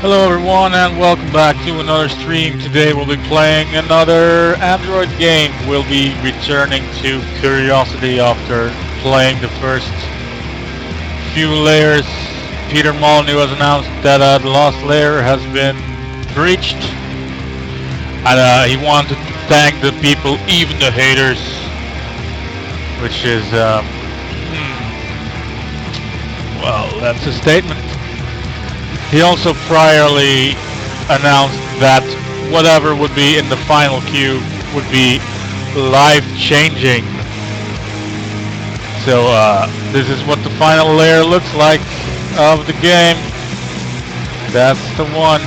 Hello everyone and welcome back to another stream. Today we'll be playing another Android game. We'll be returning to Curiosity after playing the first few layers. Peter Molyneux has announced that the last layer has been breached. And he wanted to thank the people, even the haters. Which is, well, that's a statement. He also priorly announced that whatever would be in the final cube would be life-changing. So this is what the final layer looks like of the game. That's the one.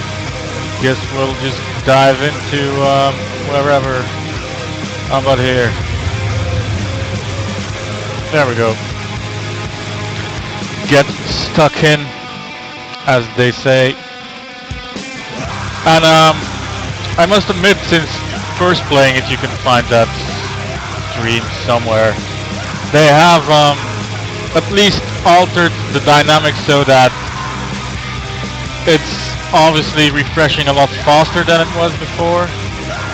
Guess we'll just dive into wherever. How about here? There we go. Get stuck in, as they say. And I must admit, since first playing it, you can find that stream somewhere. They have at least altered the dynamics so that it's obviously refreshing a lot faster than it was before,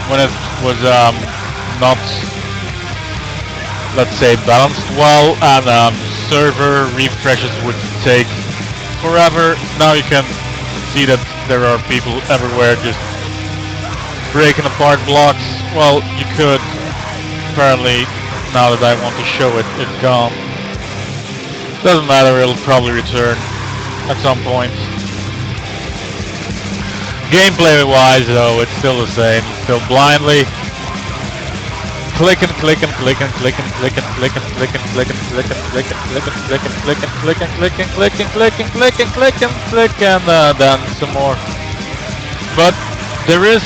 when it was not, let's say, balanced well, and server refreshes would take forever. Now you can see that there are people everywhere just breaking apart blocks. Well, you could. Apparently, now that I want to show it, it's gone. Doesn't matter, it'll probably return at some point. Gameplay wise though, it's still the same. Still blindly clicking, clicking, clicking, clicking, clicking, clicking, clicking, clicking, clicking, clicking, clicking, clicking, clicking, clicking, clicking, clicking, clicking, clicking, clicking, and then some more. But there is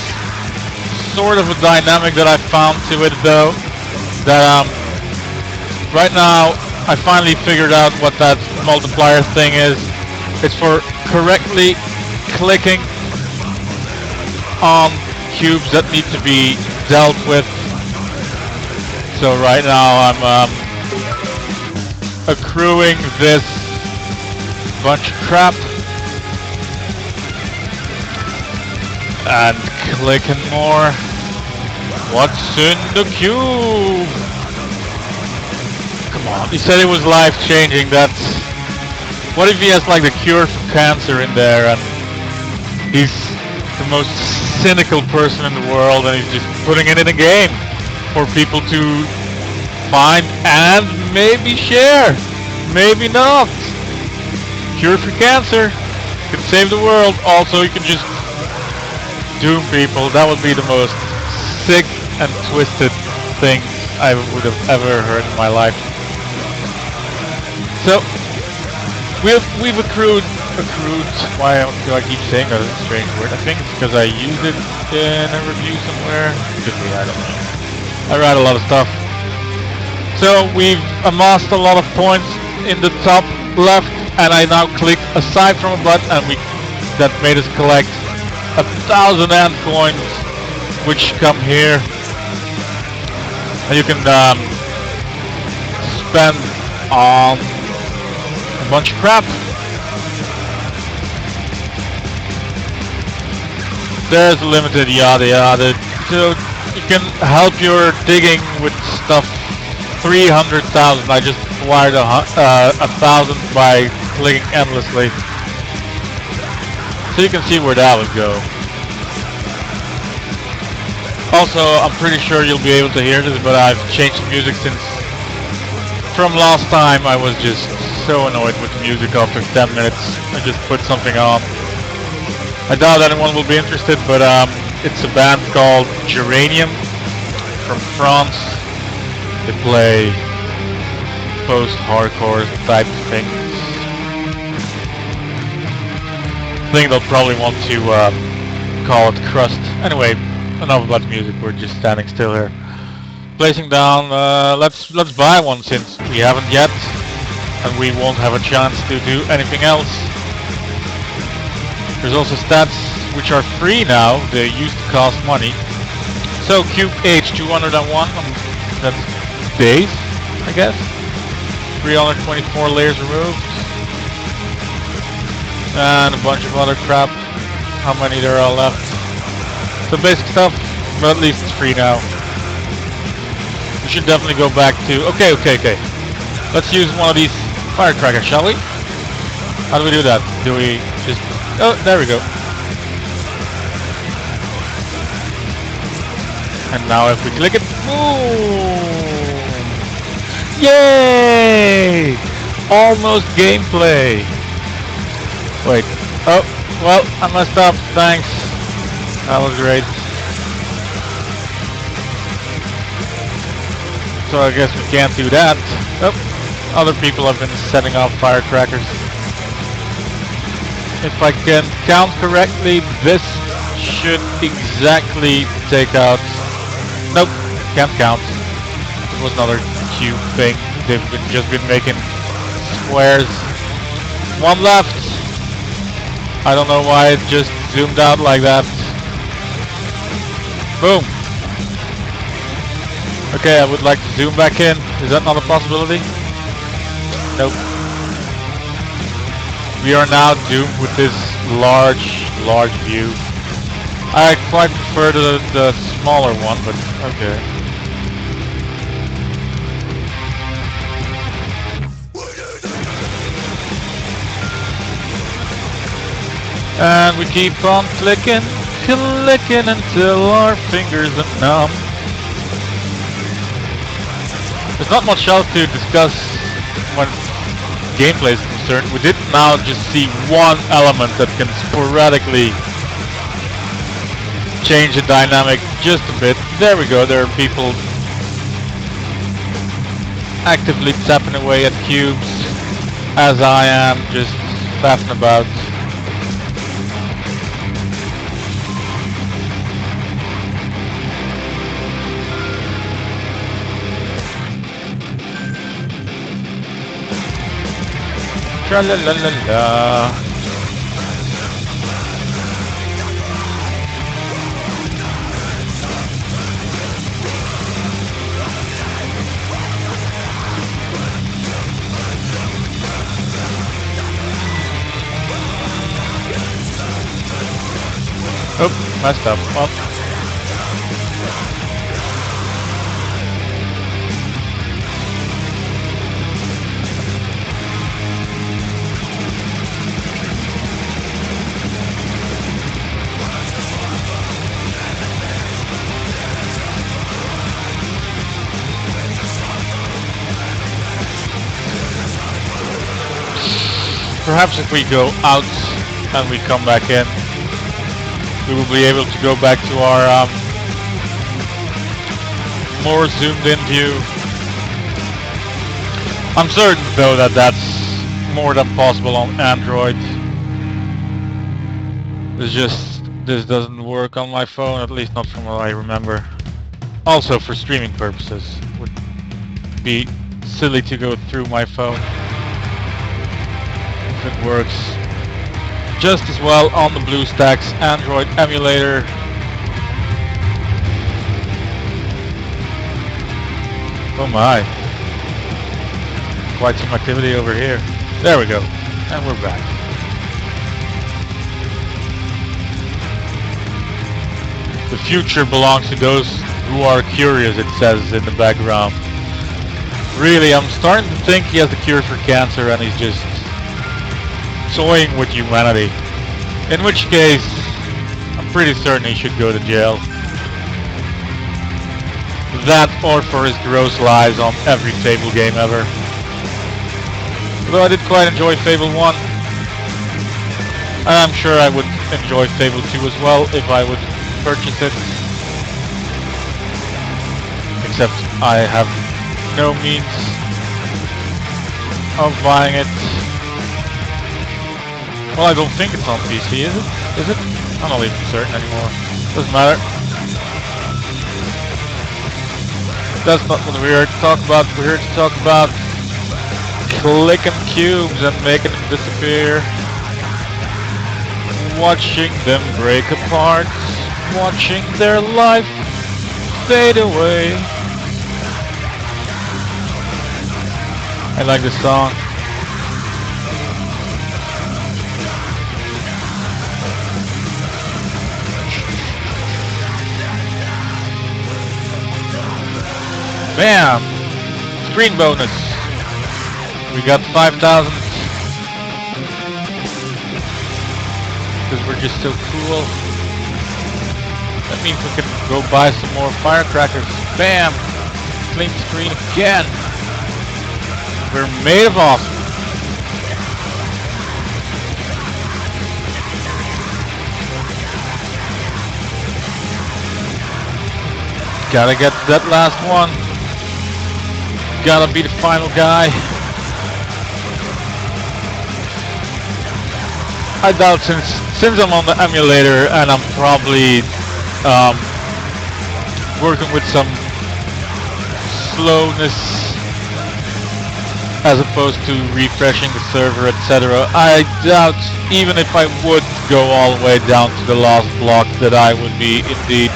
sort of a dynamic that I found to it though, that right now I finally figured out what that multiplier thing is. It's for correctly clicking on cubes that need to be dealt with. So right now I'm accruing this bunch of crap and clicking more. What's in the cube? Come on, he said it was life-changing. That's... What if he has like the cure for cancer in there and he's the most cynical person in the world and he's just putting it in a game for people to find and maybe share, maybe not. Cure for cancer, can save the world. Also, you can just doom people. That would be the most sick and twisted thing I would have ever heard in my life. So we've accrued. Why do I keep saying that strange word? I think it's because I used it in a review somewhere. Could be, I don't know. I write a lot of stuff. So we've amassed a lot of points in the top left, and I now click aside from a button, and that made us collect 1,000 ant coins, which come here, and you can spend on a bunch of crap. There's limited yada yada. So you can help your digging with stuff. 300,000. I just acquired 1,000 by clicking endlessly. So you can see where that would go. Also, I'm pretty sure you'll be able to hear this, but I've changed the music since from last time. I was just so annoyed with the music after 10 minutes. I just put something on. I doubt anyone will be interested, but it's a band called Geranium from France. They play post-hardcore type things. I think they'll probably want to call it crust. Anyway, enough about the music. We're just standing still here, placing down. Let's buy one since we haven't yet, and we won't have a chance to do anything else. There's also stats which are free now. They used to cost money. So cube age 201. That's days, I guess. 324 layers removed. And a bunch of other crap. how many there are left. The basic stuff, but at least it's free now. We should definitely go back to... Okay. Let's use one of these firecrackers, shall we? How do we do that? Do we just... Oh, there we go. And now if we click it... Boom! Yay! Almost gameplay. Wait. Oh, well, I messed up. Thanks. That was great. So I guess we can't do that. Oh, other people have been setting off firecrackers. If I can count correctly, this should exactly take out... Nope, can't count. It was another cube thing. They've just been making squares. One left. I don't know why it just zoomed out like that. Boom. Okay, I would like to zoom back in. Is that not a possibility? Nope. We are now doomed with this large view. I quite prefer the smaller one, but okay. And we keep on clicking until our fingers are numb. There's not much else to discuss when gameplay is concerned. We did now just see one element that can sporadically change the dynamic just a bit. There we go, there are people actively tapping away at cubes as I am just faffing about. Tra-la-la-la-la. Oh, messed up. Well. Perhaps if we go out and we come back in, we will be able to go back to our more zoomed in view. I'm certain though that that's more than possible on Android. This doesn't work on my phone, at least not from what I remember. Also for streaming purposes, it would be silly to go through my phone. It works just as well on the BlueStacks Android emulator. Oh my. Quite some activity over here. There we go. And we're back. The future belongs to those who are curious, it says in the background. Really, I'm starting to think he has the cure for cancer and he's just toying with humanity. In which case, I'm pretty certain he should go to jail. That or for his gross lies on every Fable game ever. Although I did quite enjoy Fable 1. And I'm sure I would enjoy Fable 2 as well if I would purchase it. Except I have no means of buying it. Well, I don't think it's on PC, is it? Is it? I'm not even certain anymore. Doesn't matter. That's not what we're here to talk about. We're here to talk about clicking cubes and making them disappear. Watching them break apart. Watching their life fade away. I like this song. Bam! Screen bonus. We got 5,000. Because we're just so cool. That means we can go buy some more firecrackers. Bam! Clean screen again. We're made of awesome. Gotta get to that last one. Gotta be the final guy. I doubt since I'm on the emulator and I'm probably working with some slowness as opposed to refreshing the server, etc. I doubt even if I would go all the way down to the last block that I would be indeed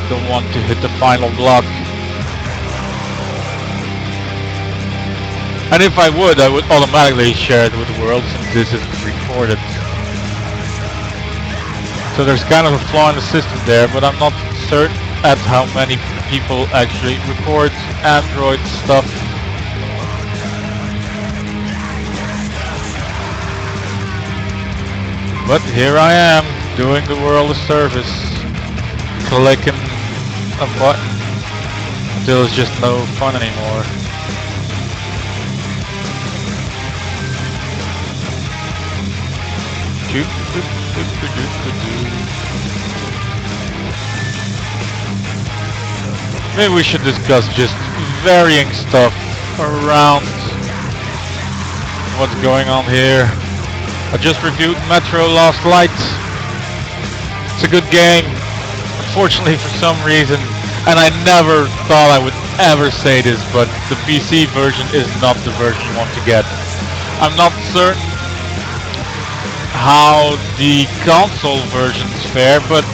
the one to hit the final block. And if I would automatically share it with the world since this is recorded. So there's kind of a flaw in the system there, but I'm not certain at how many people actually record Android stuff. But here I am, doing the world a service, clicking a button until it's just no fun anymore. Maybe we should discuss just varying stuff around what's going on here. I just reviewed Metro Last Light. It's a good game. Unfortunately, for some reason, and I never thought I would ever say this, but the PC version is not the version you want to get. I'm not certain how the console versions fare, but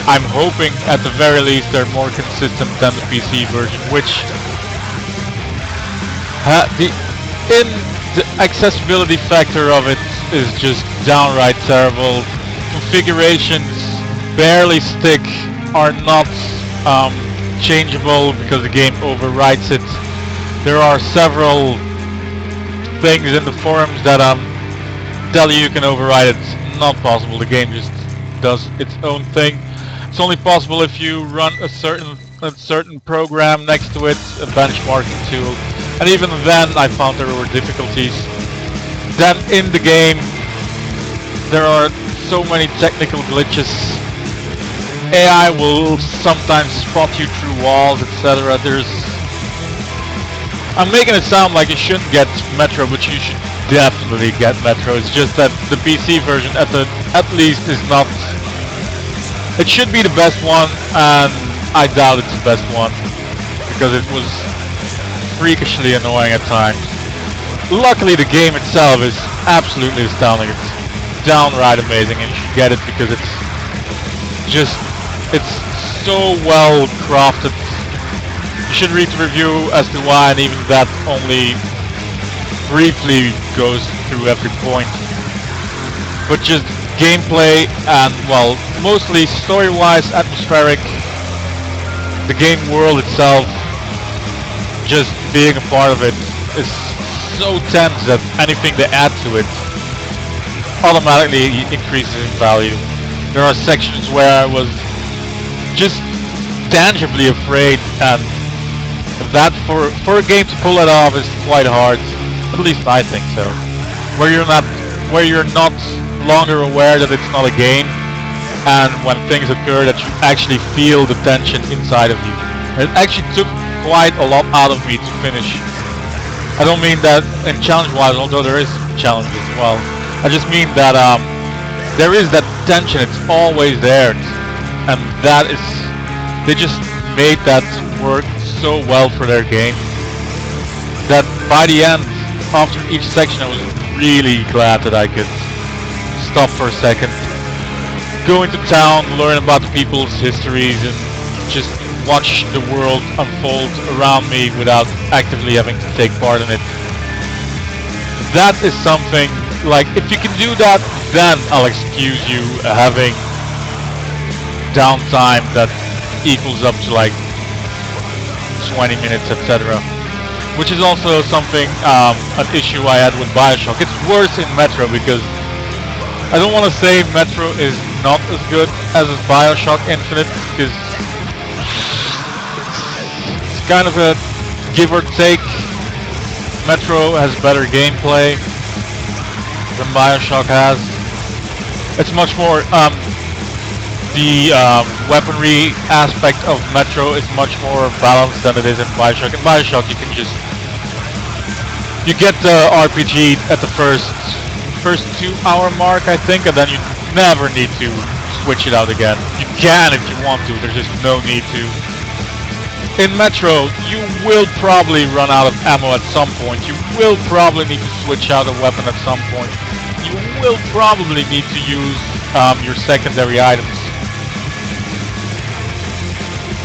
I'm hoping at the very least they're more consistent than the PC version, which the accessibility factor of it is just downright terrible. Configurations barely stick, are not changeable because the game overwrites it. There are several things in the forums that tell you can override it. It's not possible. The game just does its own thing. It's only possible if you run a certain program next to it, a benchmarking tool. And even then I found there were difficulties. Then in the game there are so many technical glitches. AI will sometimes spot you through walls, etc. I'm making it sound like you shouldn't get Metro, but you should definitely get Metro. It's just that the PC version at least is not. It should be the best one, and I doubt it's the best one because it was freakishly annoying at times. Luckily, the game itself is absolutely astounding. It's downright amazing, and you should get it because it's so well crafted. You should read the review as to why, and even that only briefly goes through every point. But just gameplay and, well, mostly story-wise, atmospheric, the game world itself, just being a part of it is so tense that anything they add to it automatically increases in value. There are sections where I was just tangibly afraid, and that for a game to pull it off is quite hard. At least I think so. Where you're not longer aware that it's not a game, and when things occur that you actually feel the tension inside of you. It actually took quite a lot out of me to finish. I don't mean that in challenge-wise, although there is challenge as well. I just mean that there is that tension. It's always there, and they just made that work so well for their game that by the end, after each section, I was really glad that I could stop for a second, go into town, learn about the people's histories, and just watch the world unfold around me without actively having to take part in it. That is something, like, if you can do that, then I'll excuse you having downtime that equals up to like 20 minutes, etc. Which is also something, an issue I had with Bioshock. It's worse in Metro because I don't want to say Metro is not as good as Bioshock Infinite because it's kind of a give or take. Metro has better gameplay than Bioshock has. It's much more, the weaponry aspect of Metro is much more balanced than it is in Bioshock. In Bioshock you can just, you get the RPG at the first 2-hour mark, I think, and then you never need to switch it out again. You can if you want to, there's just no need to. In Metro, you will probably run out of ammo at some point. You will probably need to switch out a weapon at some point. You will probably need to use your secondary items.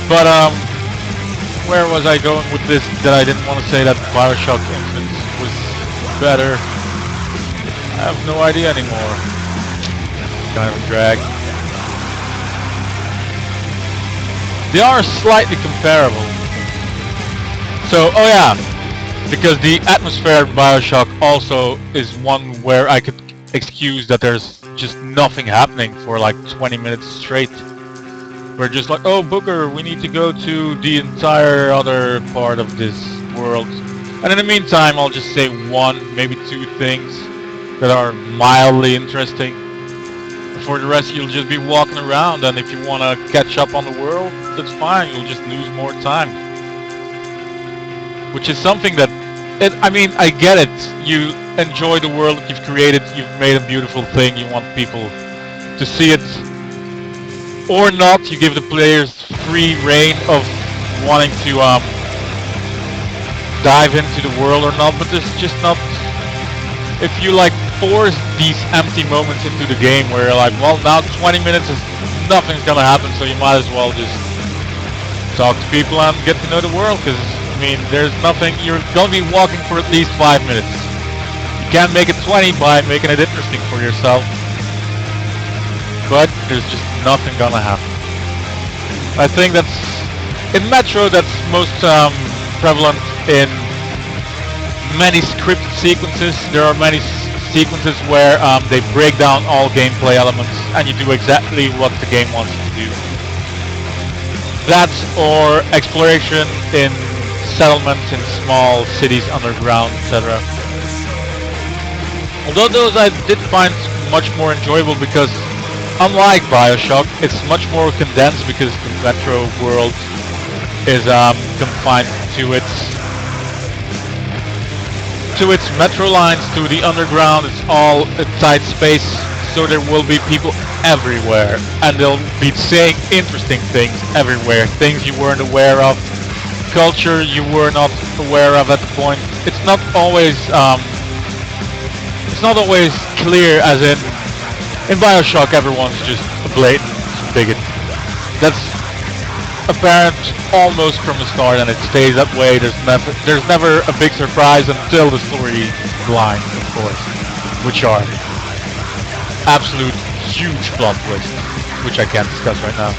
But where was I going with this? That I didn't want to say that Bioshock Infinite was better. I have no idea anymore. Kind of a drag. They are slightly comparable. So, oh yeah, because the atmosphere in Bioshock also is one where I could excuse that there's just nothing happening for like 20 minutes straight. We're just like, oh Booker, we need to go to the entire other part of this world. And in the meantime, I'll just say one, maybe two things that are mildly interesting. For the rest, you'll just be walking around, and if you want to catch up on the world, that's fine, you'll just lose more time. Which is something that, I mean, I get it. You enjoy the world that you've created, you've made a beautiful thing, you want people to see it. Or not, you give the players free reign of wanting to dive into the world or not, but there's just not... If you like force these empty moments into the game where you're like, well, now 20 minutes is nothing's gonna happen, so you might as well just talk to people and get to know the world, because I mean, there's nothing, you're gonna be walking for at least 5 minutes. You can't make it 20 by making it interesting for yourself, but there's just nothing gonna happen. I think that's, in Metro, that's most prevalent in many scripted sequences. There are many sequences where they break down all gameplay elements and you do exactly what the game wants you to do. That or exploration in settlements in small cities underground, etc. Although those I did find much more enjoyable because unlike Bioshock, it's much more condensed because the Metro world is confined to its metro lines, to the underground. It's all a tight space, so there will be people everywhere, and they'll be saying interesting things everywhere, things you weren't aware of, culture you were not aware of at the point. It's not always clear, as in Bioshock everyone's just a blatant bigot. That's apparent almost from the start, and it stays that way. There's never a big surprise until the story lines, of course, which are absolute huge plot twists, which I can't discuss right now.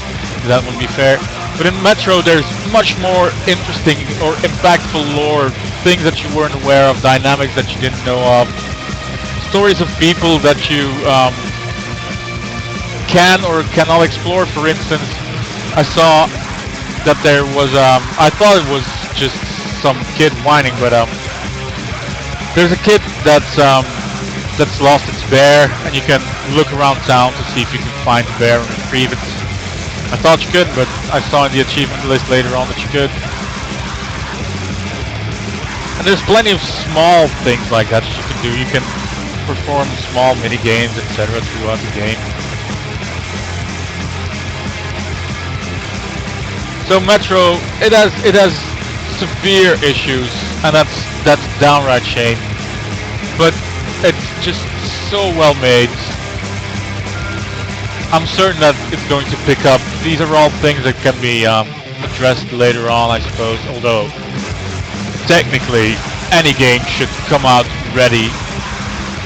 That wouldn't be fair. But in Metro, there's much more interesting or impactful lore, things that you weren't aware of, dynamics that you didn't know of, stories of people that you can or cannot explore. For instance, I saw that there was, I thought it was just some kid whining, but there's a kid that's lost its bear, and you can look around town to see if you can find the bear and retrieve it. I thought you couldn't, but I saw in the achievement list later on that you could. And there's plenty of small things like that you can do. You can perform small mini games, etc. throughout the game. So Metro, it has severe issues, and that's downright shame. But it's just so well made. I'm certain that it's going to pick up. These are all things that can be addressed later on, I suppose. Although technically, any game should come out ready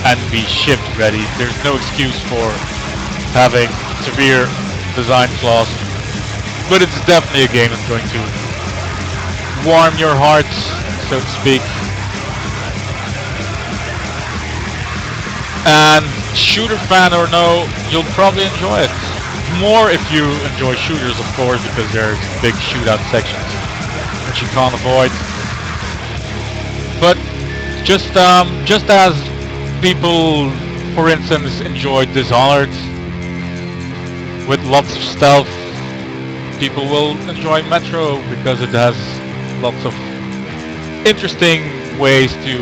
and be shipped ready. There's no excuse for having severe design flaws. But it's definitely a game that's going to warm your heart, so to speak. And shooter fan or no, you'll probably enjoy it. More if you enjoy shooters, of course, because there's big shootout sections that you can't avoid. But just as people, for instance, enjoyed Dishonored with lots of stealth, people will enjoy Metro because it has lots of interesting ways to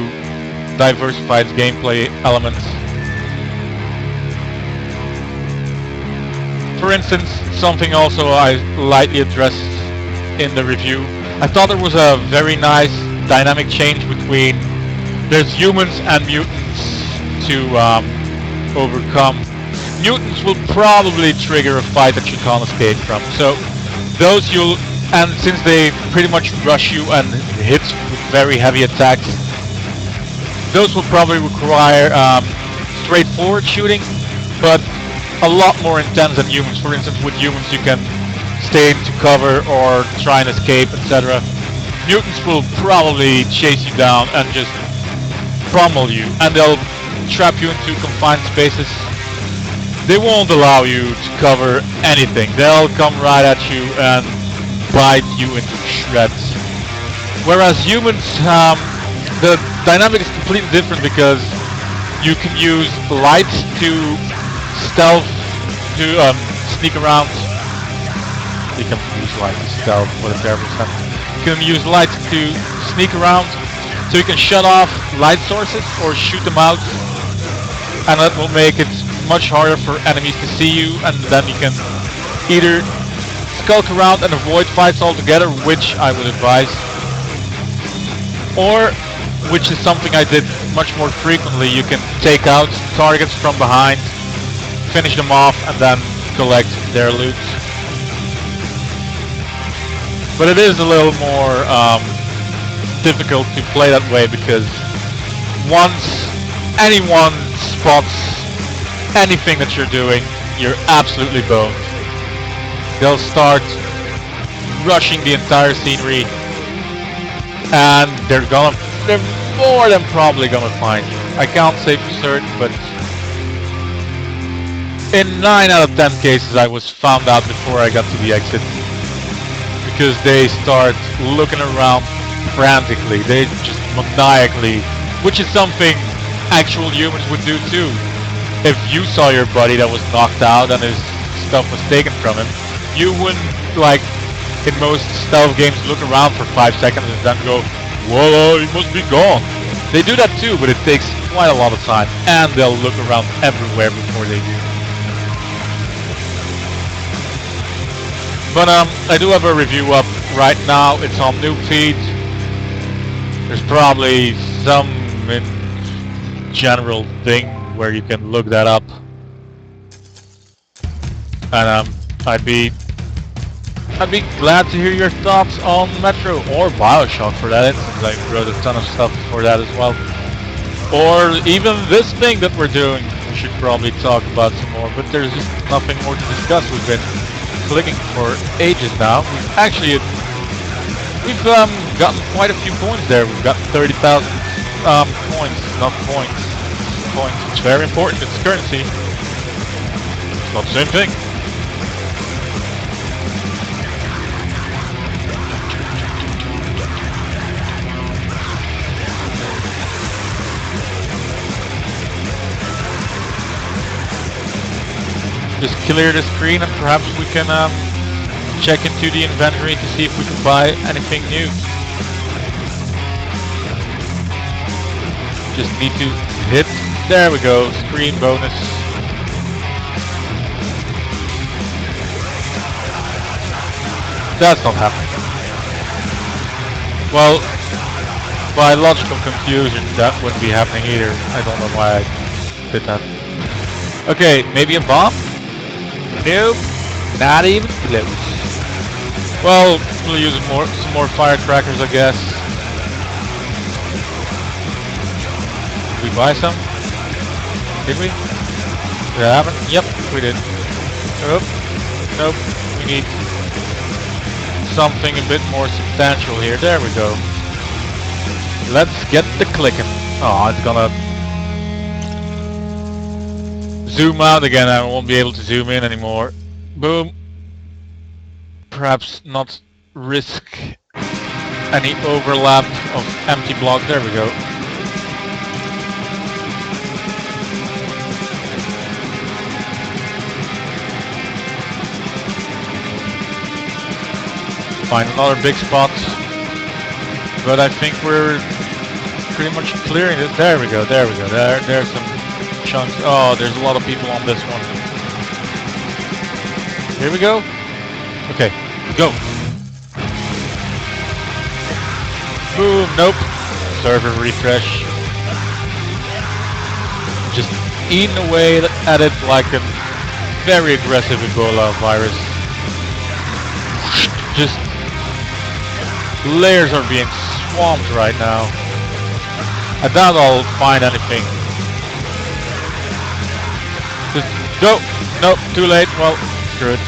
diversify its gameplay elements. For instance, something also I lightly addressed in the review, I thought there was a very nice dynamic change between there's humans and mutants to overcome. Mutants will probably trigger a fight that you can't escape from. So those and since they pretty much rush you and hit with very heavy attacks, those will probably require straightforward shooting, but a lot more intense than humans. For instance, with humans you can stay into cover or try and escape, etc. Mutants will probably chase you down and just pummel you, and they'll trap you into confined spaces. They won't allow you to cover anything. They'll come right at you and bite you into shreds. Whereas humans, the dynamic is completely different because you can use light to stealth, to sneak around. You can use light to stealth, what a terrible sentence. You can use light to sneak around, so you can shut off light sources or shoot them out, and that will make it much harder for enemies to see you, and then you can either skulk around and avoid fights altogether, which I would advise, or, which is something I did much more frequently, you can take out targets from behind, finish them off, and then collect their loot. But it is a little more difficult to play that way because once anyone spots anything that you're doing, you're absolutely boned. They'll start rushing the entire scenery, and they're more than probably gonna find you. I can't say for certain, but in 9 out of 10 cases I was found out before I got to the exit, because they start looking around frantically. They just maniacally, which is something actual humans would do too. If you saw your buddy that was knocked out and his stuff was taken from him, you wouldn't, like in most stealth games, look around for 5 seconds and then go, whoa, he must be gone. They do that too, but it takes quite a lot of time, and they'll look around everywhere before they do. But I do have a review up right now. It's on NoobFeed. There's probably some general thing where you can look that up, and I'd be glad to hear your thoughts on Metro or Bioshock for that instance. I wrote a ton of stuff for that as well, or even this thing that we're doing. We should probably talk about some more, but there's just nothing more to discuss. We've been clicking for ages now. We've gotten quite a few points there. We've got 30,000 coins, not points. Coins. It's very important. It's currency. It's not the same thing. Just clear the screen and perhaps we can check into the inventory to see if we can buy anything new. Just need to hit, there we go, screen bonus. That's not happening. Well, by logical confusion, that wouldn't be happening either. I don't know why I did that. Okay, maybe a bomb? Nope, not even close. Well, we'll use some more firecrackers, I guess. Did we buy some? Did we? Did that happen? Yep, we did. Nope. Nope. We need something a bit more substantial here. There we go. Let's get the clicking. Oh, it's gonna zoom out again. I won't be able to zoom in anymore. Boom. Perhaps not risk any overlap of empty block. There we go. Find another big spot, but I think we're pretty much clearing it. There we go, there we go. There's some chunks. Oh, there's a lot of people on this one. Here we go. Okay, go. Boom, nope. Server refresh. Just eating away at it like a very aggressive Ebola virus. Just layers are being swamped right now. I doubt I'll find anything. Just go. Nope, too late. Well, screw it.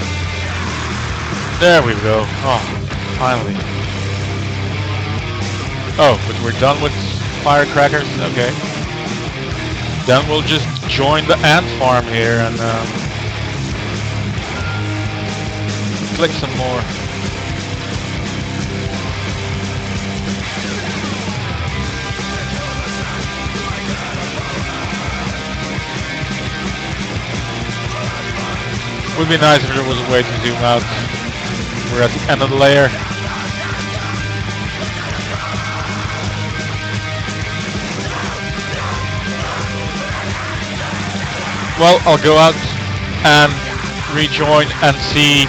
There we go. Oh, finally. Oh, but we're done with firecrackers? Okay. Then we'll just join the ant farm here and click some more. Would be nice if there was a way to zoom out. We're at the end of the layer. Well, I'll go out and rejoin and see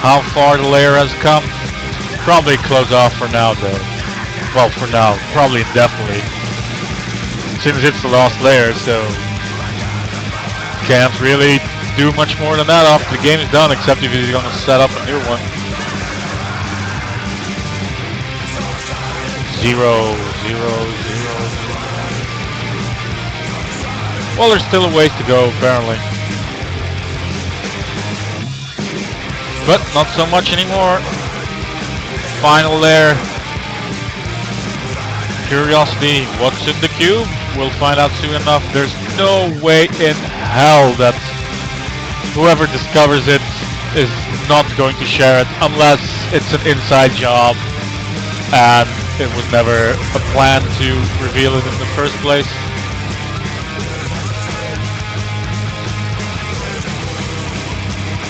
how far the layer has come. Probably close off for now though. Well, for now, probably indefinitely. Since it's the last layer, so can't really do much more than that after the game is done, except if he's going to set up a new one. 0, 0, 0. Well, there's still a ways to go, apparently. But not so much anymore. Final layer. Curiosity, what's in the cube? We'll find out soon enough. There's no way in hell that whoever discovers it is not going to share it unless it's an inside job and it was never a plan to reveal it in the first place.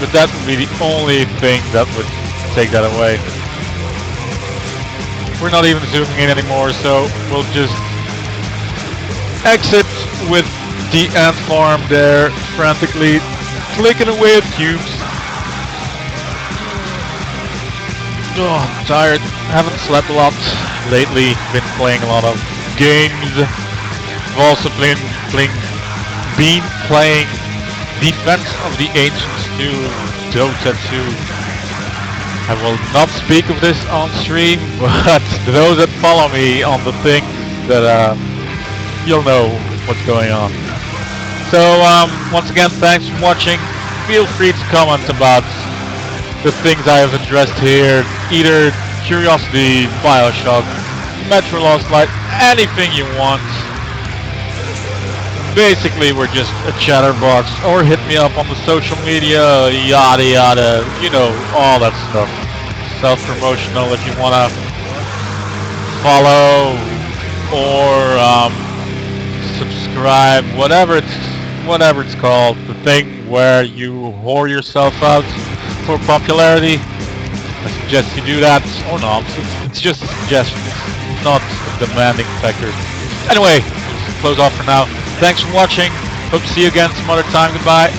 But that would be the only thing that would take that away. We're not even zooming in anymore, so we'll just exit with the ant farm there, frantically clicking away at cubes. Oh, I'm tired. Haven't slept a lot lately. Been playing a lot of games. I've also been playing Defense of the Ancients 2, Dota 2. I will not speak of this on stream, but those that follow me on the things that you'll know what's going on. So once again, thanks for watching. Feel free to comment about the things I have addressed here, either Curiosity, Bioshock, Metro Lost Light, anything you want. Basically, we're just a chatterbox, or hit me up on the social media, yada yada, you know, all that stuff. Self-promotional if you wanna follow or subscribe, whatever it's called, the thing where you whore yourself out for popularity. I suggest you do that, or not. It's just a suggestion, it's not a demanding factor. Anyway, close off for now. Thanks for watching. Hope to see you again some other time. Goodbye.